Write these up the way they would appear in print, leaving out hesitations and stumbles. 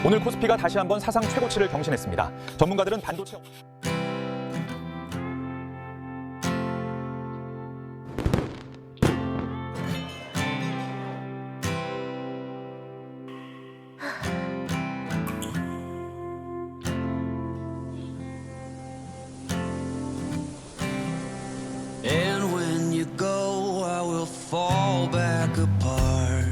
오늘 코스피가 다시 한번 사상 최고치를 경신했습니다. 전문가들은 반도체 And when you go, I will fall back apart.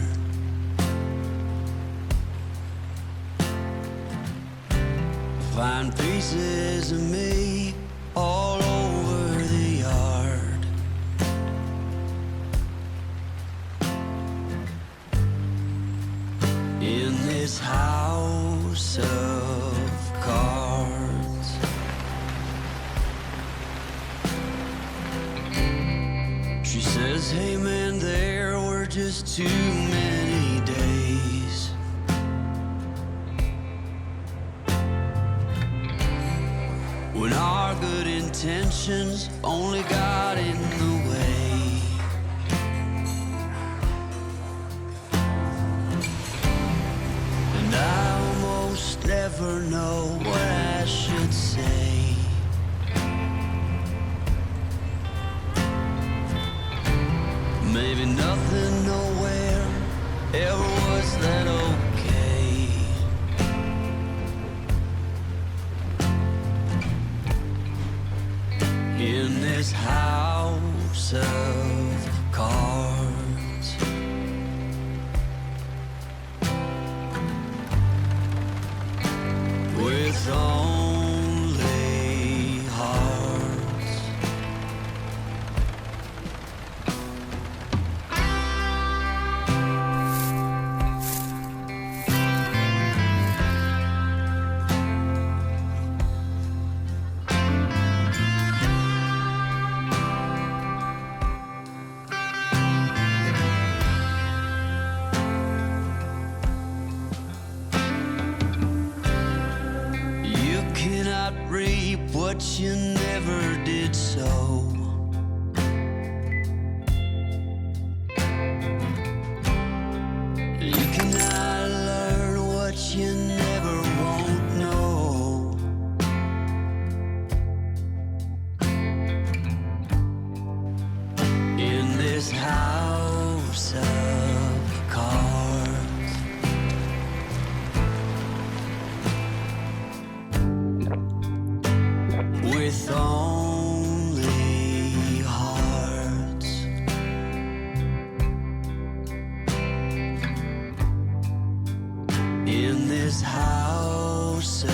Find pieces of me all over the yard. In this house of cards. She says, hey man, there were just too many days. When our good intentions only got in the way. And I almost never know what I should say. Maybe nothing nowhere ever was that okay. In this house of cards. With only hearts. You cannot reap what you never did sow. You cannot learn what you never won't know. In this house of cards. With only hearts. In this house